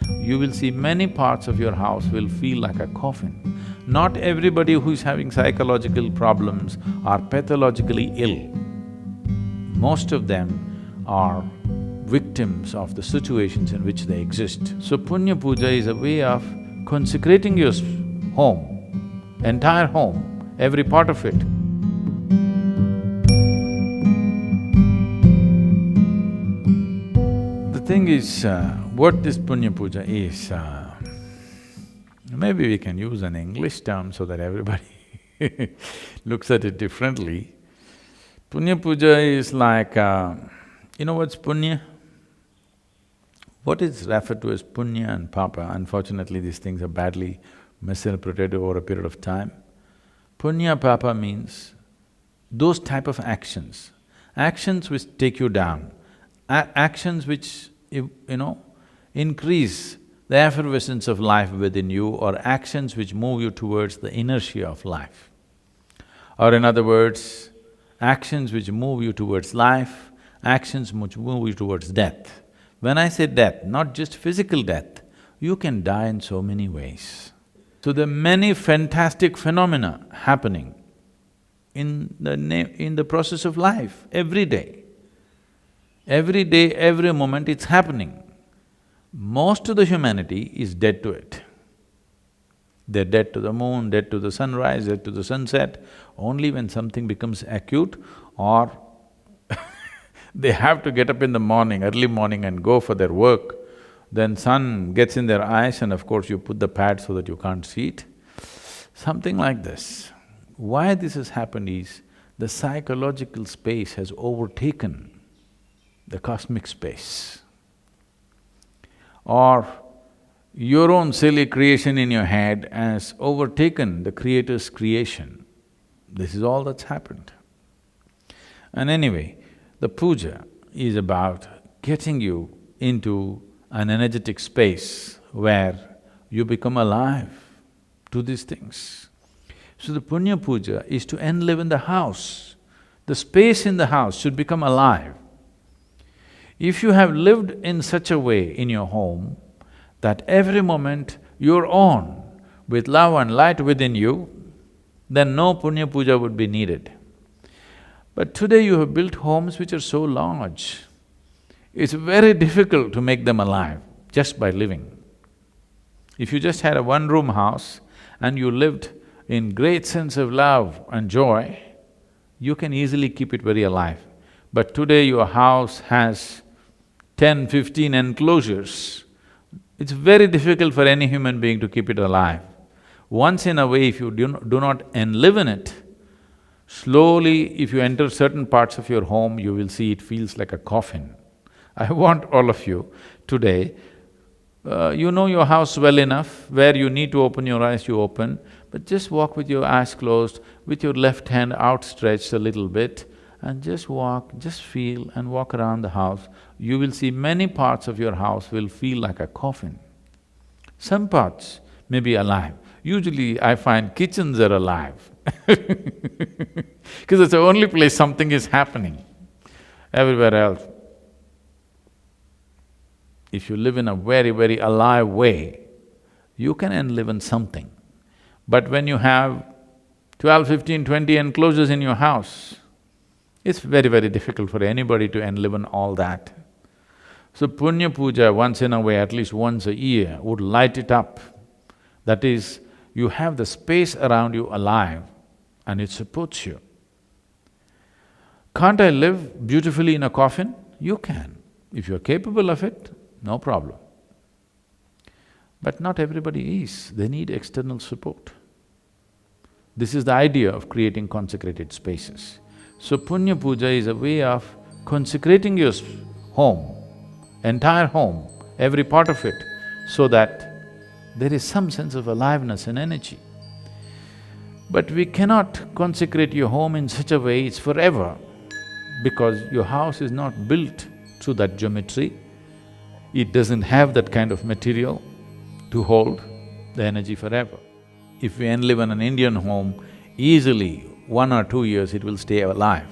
you will see many parts of your house will feel like a coffin. Not everybody who is having psychological problems are pathologically ill. Most of them are victims of the situations in which they exist. So Punya Puja is a way of consecrating your home, entire home, every part of it. The thing is, what this Punya Puja is, maybe we can use an English term so that everybody looks at it differently. Punya Puja is like, you know what's Punya? What is referred to as Punya and Papa, unfortunately these things are badly misinterpreted over a period of time. Punya Papa means those type of actions, actions which take you down, actions which, increase the effervescence of life within you, or actions which move you towards the inertia of life. Or in other words, actions which move you towards life, actions which move you towards death. When I say death, not just physical death, you can die in so many ways. So there are many fantastic phenomena happening in the process of life, every day. Every day, every moment it's happening. Most of the humanity is dead to it. They're dead to the moon, dead to the sunrise, dead to the sunset. Only when something becomes acute or they have to get up in the morning, early morning and go for their work, then sun gets in their eyes and of course you put the pad so that you can't see it. Something like this. Why this has happened is, the psychological space has overtaken the cosmic space. Or your own silly creation in your head has overtaken the Creator's creation. This is all that's happened. And anyway, the puja is about getting you into an energetic space where you become alive to these things. So the Punya Puja is to enliven the house. The space in the house should become alive. If you have lived in such a way in your home that every moment you're on with love and light within you, then no Punya Puja would be needed. But today you have built homes which are so large, it's very difficult to make them alive just by living. If you just had a one-room house and you lived in great sense of love and joy, you can easily keep it very alive. But today your house has 10, 15 enclosures. It's very difficult for any human being to keep it alive. Once in a way, if you do not enlive in it, slowly, if you enter certain parts of your home, you will see it feels like a coffin. I want all of you today, you know your house well enough, where you need to open your eyes, you open, but just walk with your eyes closed, with your left hand outstretched a little bit, and just walk, just feel and walk around the house. You will see many parts of your house will feel like a coffin. Some parts may be alive. Usually I find kitchens are alive because it's the only place something is happening. Everywhere else, if you live in a very, very alive way, you can enliven something. But when you have 12, 15, 20 enclosures in your house, it's very, very difficult for anybody to enliven all that. So Punya Puja, once in a way, at least once a year, would light it up. That is, you have the space around you alive and it supports you. Can't I live beautifully in a coffin? You can. If you're capable of it, no problem. But not everybody is, they need external support. This is the idea of creating consecrated spaces. So Punya Puja is a way of consecrating your home, entire home, every part of it, so that there is some sense of aliveness and energy. But we cannot consecrate your home in such a way it's forever, because your house is not built through that geometry. It doesn't have that kind of material to hold the energy forever. If we enliven an Indian home, easily 1 or 2 years it will stay alive.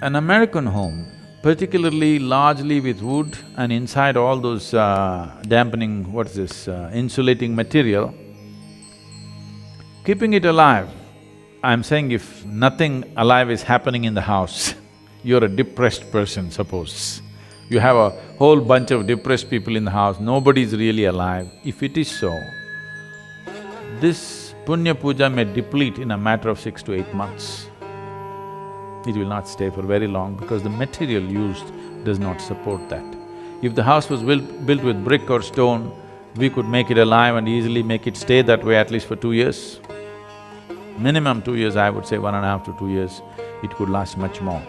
An American home particularly largely with wood and inside all those dampening, what is this, insulating material, keeping it alive. I'm saying if nothing alive is happening in the house, you're a depressed person, suppose. You have a whole bunch of depressed people in the house, nobody's really alive. If it is so, this Punya Puja may deplete in a matter of 6 to 8 months. It will not stay for very long because the material used does not support that. If the house was built with brick or stone, we could make it alive and easily make it stay that way at least for 2 years. Minimum 2 years, I would say 1.5 to 2 years, it could last much more.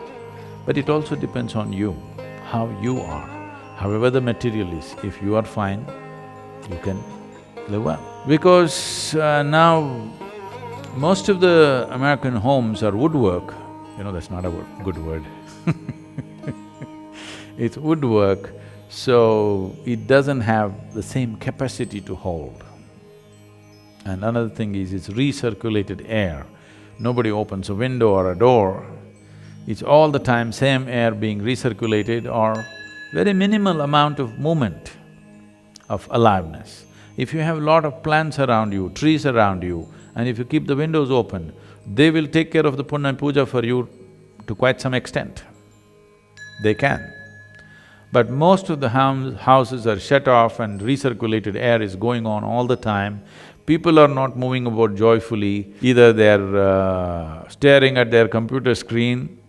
But it also depends on you, how you are. However the material is, if you are fine, you can live well. Because now, most of the American homes are woodwork. You know, that's not a good word It's woodwork, so it doesn't have the same capacity to hold. And another thing is, it's recirculated air. Nobody opens a window or a door, it's all the time same air being recirculated or very minimal amount of movement of aliveness. If you have a lot of plants around you, trees around you, and if you keep the windows open, they will take care of the Punya Puja for you to quite some extent. They can. But most of the houses are shut off and recirculated air is going on all the time. People are not moving about joyfully, either they're staring at their computer screen,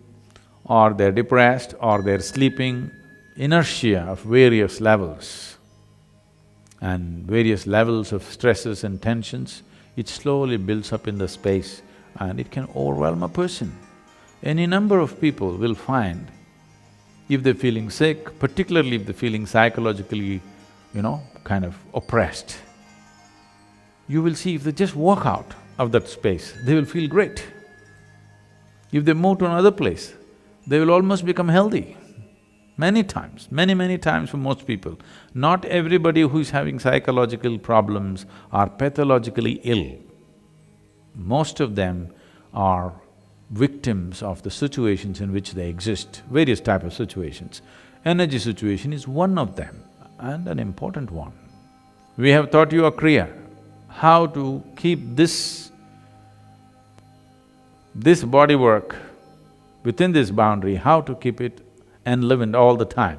or they're depressed, or they're sleeping. Inertia of various levels and various levels of stresses and tensions, it slowly builds up in the space and it can overwhelm a person. Any number of people will find, if they're feeling sick, particularly if they're feeling psychologically, kind of oppressed, you will see if they just walk out of that space, they will feel great. If they move to another place, they will almost become healthy. Many times, many times for most people. Not everybody who is having psychological problems are pathologically ill. Most of them are victims of the situations in which they exist, various type of situations. Energy situation is one of them, and an important one. We have taught you a Kriya, how to keep this body work within this boundary, how to keep it enlivened all the time.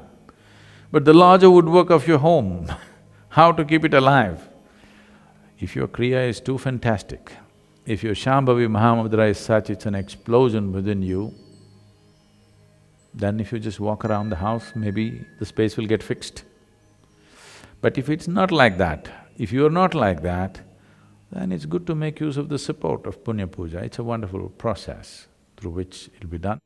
But the larger woodwork of your home, how to keep it alive? If your Kriya is too fantastic, if your Shambhavi Mahamudra is such, it's an explosion within you, then if you just walk around the house, maybe the space will get fixed. But if it's not like that, if you're not like that, then it's good to make use of the support of Punya Puja. It's a wonderful process through which it'll be done.